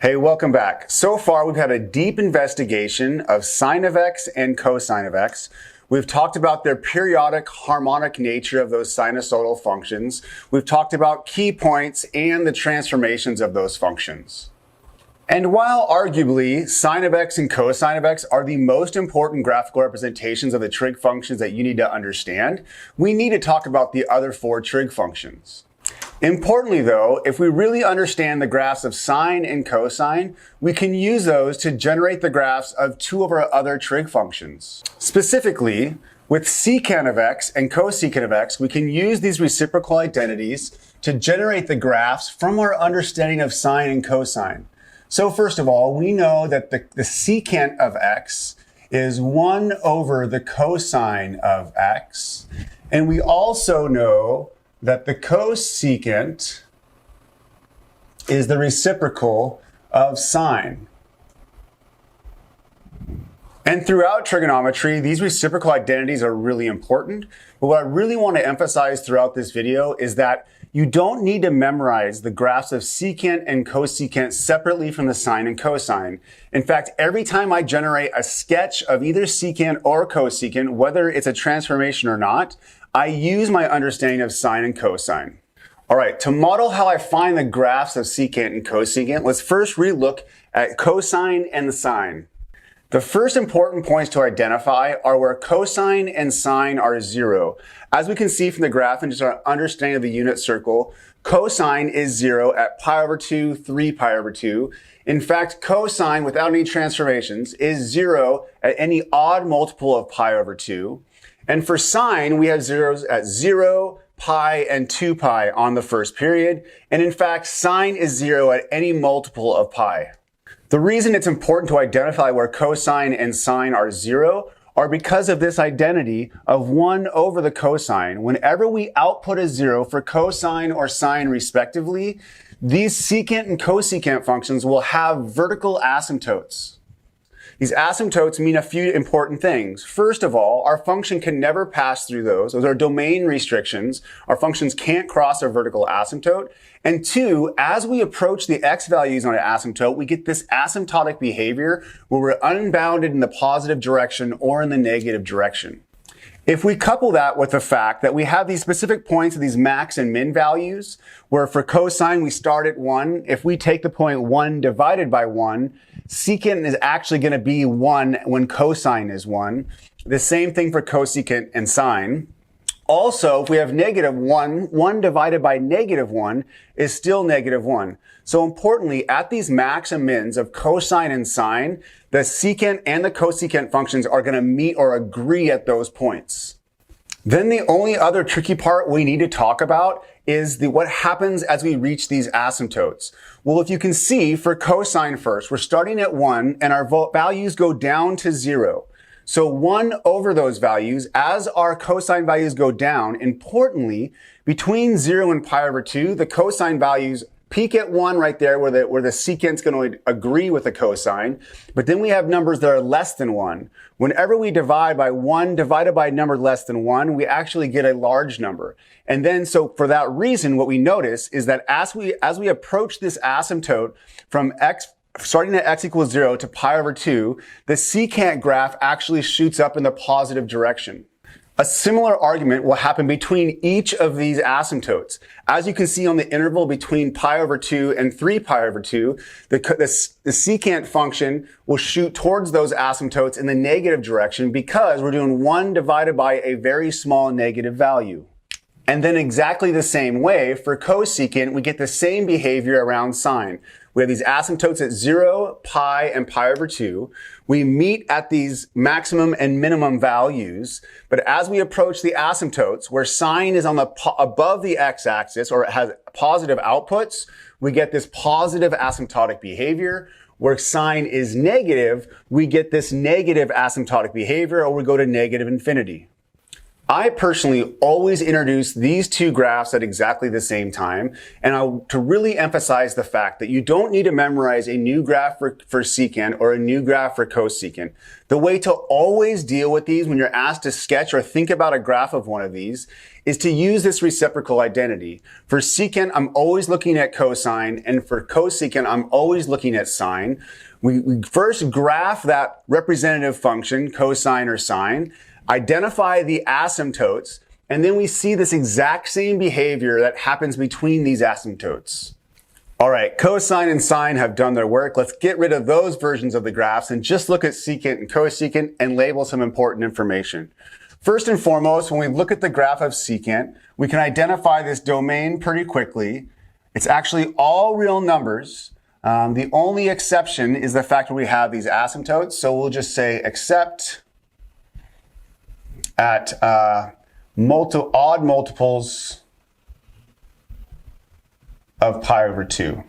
Hey, welcome back. So far, we've had a deep investigation of sine of x and cosine of x. We've talked about their periodic harmonic nature of those sinusoidal functions. We've talked about key points and the transformations of those functions. And while arguably sine of x and cosine of x are the most important graphical representations of the trig functions that you need to understand, we need to talk about the other four trig functions. Importantly though, if we really understand the graphs of sine and cosine, we can use those to generate the graphs of two of our other trig functions. Specifically, with secant of x and cosecant of x, we can use these reciprocal identities to generate the graphs from our understanding of sine and cosine. So first of all, we know that the secant of x is 1 over the cosine of x, and we also know that the cosecant is the reciprocal of sine. And throughout trigonometry, these reciprocal identities are really important. But what I really want to emphasize throughout this video is that you don't need to memorize the graphs of secant and cosecant separately from the sine and cosine. In fact, every time I generate a sketch of either secant or cosecant, whether it's a transformation or not, I use my understanding of sine and cosine. All right, to model how I find the graphs of secant and cosecant, let's first relook at cosine and the sine. The first important points to identify are where cosine and sine are 0. As we can see from the graph and just our understanding of the unit circle, cosine is 0 at pi over 2, 3 pi over 2. In fact, cosine, without any transformations, is 0 at any odd multiple of pi over 2. And for sine, we have zeros at 0, pi, and 2 pi on the first period. And in fact, sine is 0 at any multiple of pi. The reason it's important to identify where cosine and sine are 0 are because of this identity of 1 over the cosine. Whenever we output a 0 for cosine or sine respectively, these secant and cosecant functions will have vertical asymptotes. These asymptotes mean a few important things. First of all, our function can never pass through those. Those are domain restrictions. Our functions can't cross a vertical asymptote. And two, as we approach the x values on an asymptote, we get this asymptotic behavior where we're unbounded in the positive direction or in the negative direction. If we couple that with the fact that we have these specific points of these max and min values, where for cosine we start at 1, if we take the point 1 divided by 1, secant is actually going to be 1 when cosine is 1. The same thing for cosecant and sine. Also, if we have negative 1, 1 divided by negative 1 is still negative 1. So importantly, at these max and mins of cosine and sine, the secant and the cosecant functions are going to meet or agree at those points. Then the only other tricky part we need to talk about is what happens as we reach these asymptotes. Well, if you can see, for cosine first, we're starting at 1 and our values go down to 0. So 1 over those values, as our cosine values go down, importantly, between 0 and pi over 2, the cosine values peak at 1 right there where the secant's going to agree with the cosine. But then we have numbers that are less than 1. Whenever we divide by 1 divided by a number less than 1, we actually get a large number. And then, so for that reason, what we notice is that as we approach this asymptote from x, starting at x equals 0 to pi over 2, the secant graph actually shoots up in the positive direction. A similar argument will happen between each of these asymptotes. As you can see on the interval between pi over 2 and 3 pi over 2, the secant function will shoot towards those asymptotes in the negative direction because we're doing 1 divided by a very small negative value. And then exactly the same way, for cosecant, we get the same behavior around sine. We have these asymptotes at 0, pi, and pi over 2. We meet at these maximum and minimum values, but as we approach the asymptotes, where sine is on the above the x-axis, or it has positive outputs, we get this positive asymptotic behavior. Where sine is negative, we get this negative asymptotic behavior, or we go to negative infinity. I personally always introduce these two graphs at exactly the same time, and to really emphasize the fact that you don't need to memorize a new graph for secant or a new graph for cosecant. The way to always deal with these when you're asked to sketch or think about a graph of one of these is to use this reciprocal identity. For secant, I'm always looking at cosine, and for cosecant, I'm always looking at sine. We first graph that representative function, cosine or sine, identify the asymptotes, and then we see this exact same behavior that happens between these asymptotes. All right, cosine and sine have done their work. Let's get rid of those versions of the graphs and just look at secant and cosecant and label some important information. First and foremost, when we look at the graph of secant, we can identify this domain pretty quickly. It's actually all real numbers. The only exception is the fact that we have these asymptotes, so we'll just say except at odd multiples of pi over 2.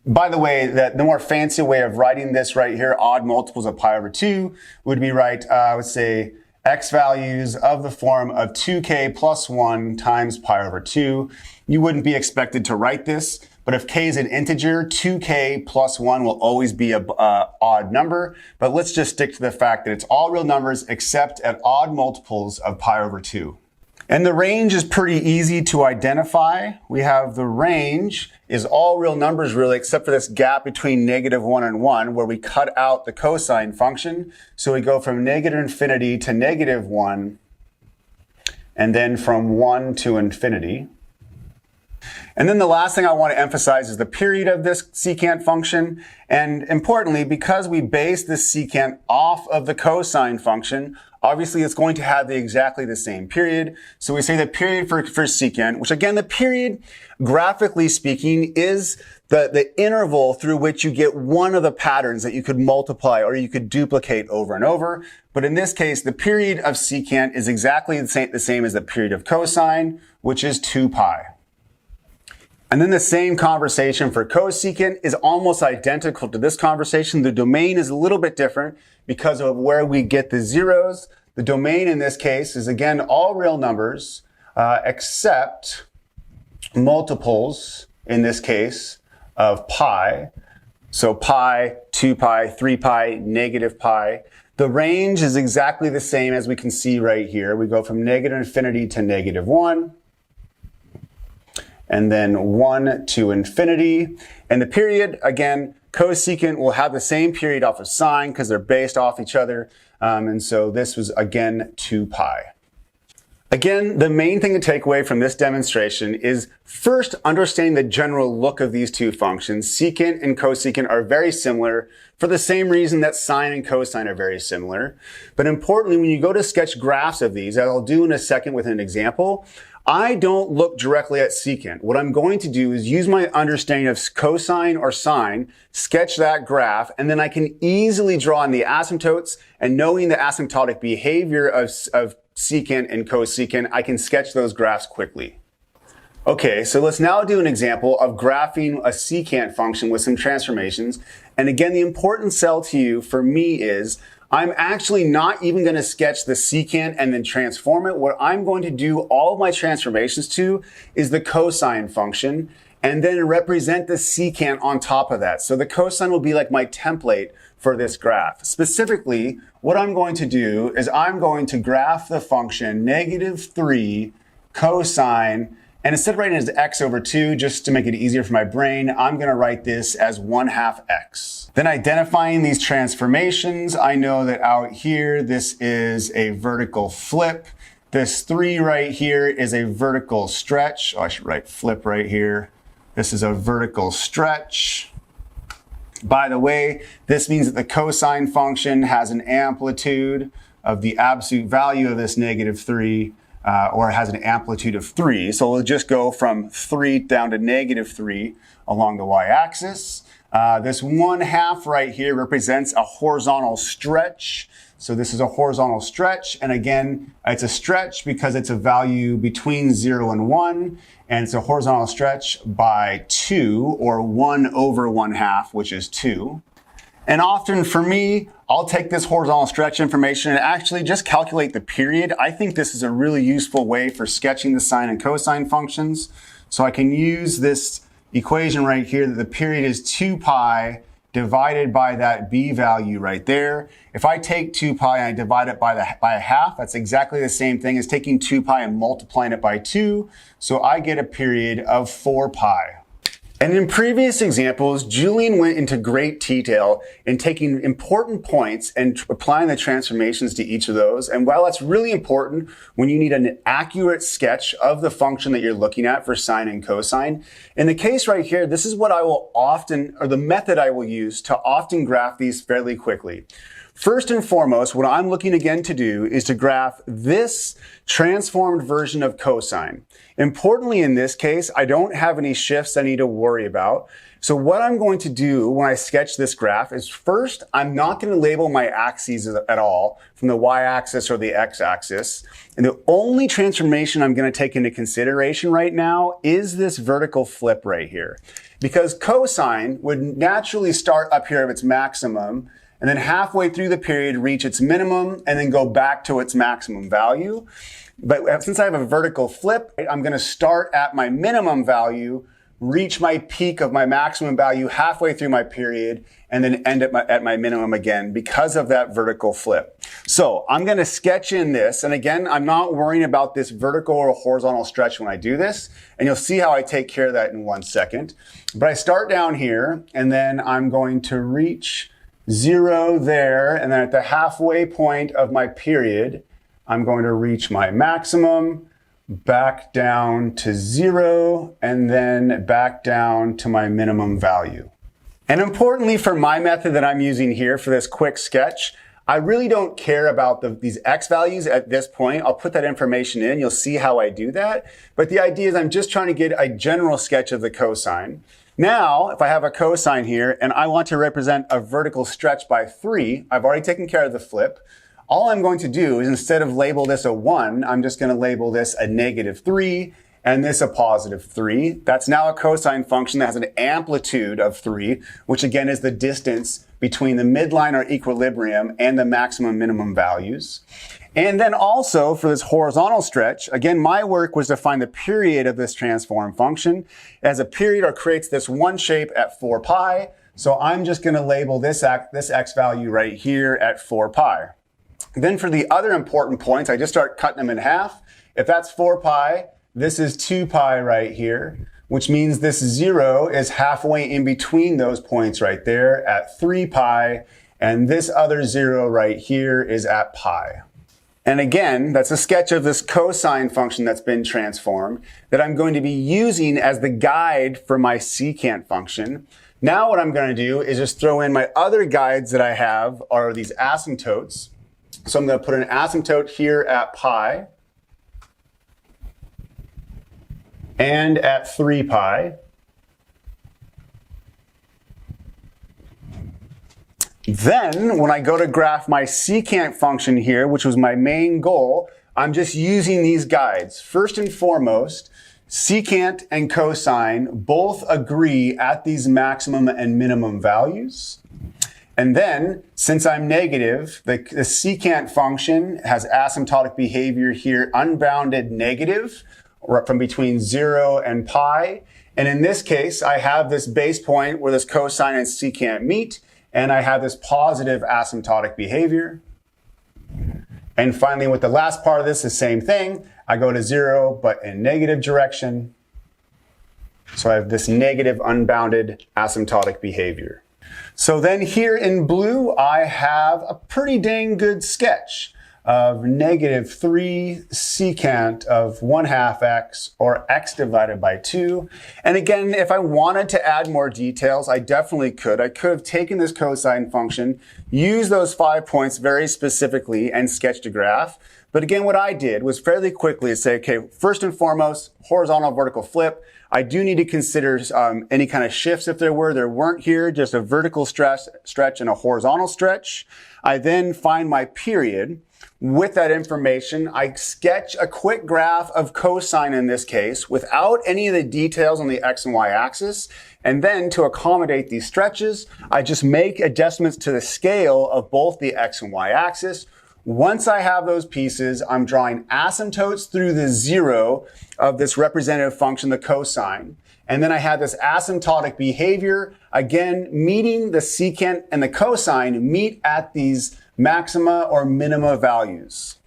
By the way, the more fancy way of writing this right here, odd multiples of pi over 2, would be I would say x values of the form of 2k plus 1 times pi over 2. You wouldn't be expected to write this, but if k is an integer, 2k plus 1 will always be an odd number. But let's just stick to the fact that it's all real numbers except at odd multiples of pi over 2. And the range is pretty easy to identify. We have the range is all real numbers really, except for this gap between -1 and 1, where we cut out the cosine function. So we go from -infinity to -1, and then from 1 to infinity. And then the last thing I want to emphasize is the period of this secant function. And importantly, because we base this secant off of the cosine function, obviously it's going to have exactly the same period. So we say the period for secant, which again, the period, graphically speaking, is the interval through which you get one of the patterns that you could multiply or you could duplicate over and over. But in this case, the period of secant is exactly the same as the period of cosine, which is 2 pi. And then the same conversation for cosecant is almost identical to this conversation. The domain is a little bit different because of where we get the zeros. The domain in this case is again all real numbers except multiples in this case of pi. So pi, 2 pi, 3 pi, negative pi. The range is exactly the same as we can see right here. We go from -infinity to -1. And then 1 to infinity. And the period, again, cosecant will have the same period off of sine because they're based off each other. And so this was, again, 2 pi. Again, the main thing to take away from this demonstration is first understanding the general look of these two functions. Secant and cosecant are very similar for the same reason that sine and cosine are very similar. But importantly, when you go to sketch graphs of these, as I'll do in a second with an example, I don't look directly at secant. What I'm going to do is use my understanding of cosine or sine, sketch that graph, and then I can easily draw in the asymptotes, and knowing the asymptotic behavior of secant and cosecant, I can sketch those graphs quickly. Okay, so let's now do an example of graphing a secant function with some transformations. And again, the important cell to you for me is I'm actually not even going to sketch the secant and then transform it. What I'm going to do all of my transformations to is the cosine function and then represent the secant on top of that. So the cosine will be like my template for this graph. Specifically, what I'm going to do is I'm going to graph the function -3 cosine, and instead of writing it as x over 2, just to make it easier for my brain, I'm going to write this as 1/2 x. Then identifying these transformations, I know that out here, this is a vertical flip. This 3 right here is a vertical stretch. Oh, I should write flip right here. This is a vertical stretch. By the way, this means that the cosine function has an amplitude of the absolute value of this -3, or it has an amplitude of 3. So we'll just go from 3 down to -3 along the y-axis. This 1/2 right here represents a horizontal stretch. So this is a horizontal stretch. And again, it's a stretch because it's a value between 0 and 1. And it's a horizontal stretch by 2, or 1 over 1/2, which is 2. And often for me, I'll take this horizontal stretch information and actually just calculate the period. I think this is a really useful way for sketching the sine and cosine functions. So I can use this equation right here that the period is 2 pi divided by that b value right there. If I take 2 pi and I divide it by a half, that's exactly the same thing as taking 2 pi and multiplying it by 2. So I get a period of 4 pi. And in previous examples, Julian went into great detail in taking important points and applying the transformations to each of those. And while that's really important when you need an accurate sketch of the function that you're looking at for sine and cosine, in the case right here, this is what I will often, or the method I will use to often graph these fairly quickly. First and foremost, what I'm looking again to do is to graph this transformed version of cosine. Importantly, in this case, I don't have any shifts I need to worry about. So what I'm going to do when I sketch this graph is first, I'm not going to label my axes at all from the y-axis or the x-axis. And the only transformation I'm going to take into consideration right now is this vertical flip right here. Because cosine would naturally start up here at its maximum and then halfway through the period reach its minimum and then go back to its maximum value. But since I have a vertical flip, I'm going to start at my minimum value, reach my peak of my maximum value halfway through my period, and then end at my minimum again because of that vertical flip. So I'm going to sketch in this. And again, I'm not worrying about this vertical or horizontal stretch when I do this. And you'll see how I take care of that in 1 second. But I start down here, and then I'm going to reach 0 there, and then at the halfway point of my period, I'm going to reach my maximum, back down to 0, and then back down to my minimum value. And importantly for my method that I'm using here for this quick sketch, I really don't care about these x values at this point. I'll put that information in. You'll see how I do that. But the idea is I'm just trying to get a general sketch of the cosine. Now, if I have a cosine here and I want to represent a vertical stretch by 3, I've already taken care of the flip. All I'm going to do is instead of label this a 1, I'm just going to label this a -3 and this a +3. That's now a cosine function that has an amplitude of 3, which again is the distance between the midline or equilibrium and the maximum minimum values. And then also for this horizontal stretch, again, my work was to find the period of this transform function. As a period, or creates this one shape at 4 pi. So I'm just going to label this x value right here at 4 pi. Then for the other important points, I just start cutting them in half. If that's 4 pi, this is 2 pi right here, which means this 0 is halfway in between those points right there at 3 pi. And this other 0 right here is at pi. And again, that's a sketch of this cosine function that's been transformed that I'm going to be using as the guide for my secant function. Now what I'm going to do is just throw in my other guides that I have are these asymptotes. So I'm going to put an asymptote here at pi and at 3 pi. Then, when I go to graph my secant function here, which was my main goal, I'm just using these guides. First and foremost, secant and cosine both agree at these maximum and minimum values. And then, since I'm negative, the secant function has asymptotic behavior here, unbounded negative, from between 0 and pi. And in this case, I have this base point where this cosine and secant meet. And I have this positive asymptotic behavior. And finally, with the last part of this, the same thing. I go to 0, but in negative direction. So I have this negative unbounded asymptotic behavior. So then here in blue, I have a pretty dang good sketch of -3 secant of 1/2 x, or x divided by 2. And again, if I wanted to add more details, I definitely could. I could have taken this cosine function, used those 5 points very specifically, and sketched a graph. But again, what I did was fairly quickly say, okay, first and foremost, horizontal vertical flip. I do need to consider any kind of shifts if there were. There weren't here, just a vertical stretch and a horizontal stretch. I then find my period. with that information, I sketch a quick graph of cosine in this case without any of the details on the x and y axis. And then to accommodate these stretches, I just make adjustments to the scale of both the x and y axis. Once I have those pieces, I'm drawing asymptotes through the zero of this representative function, the cosine. And then I have this asymptotic behavior, again, meeting the secant and the cosine meet at these maxima or minima values.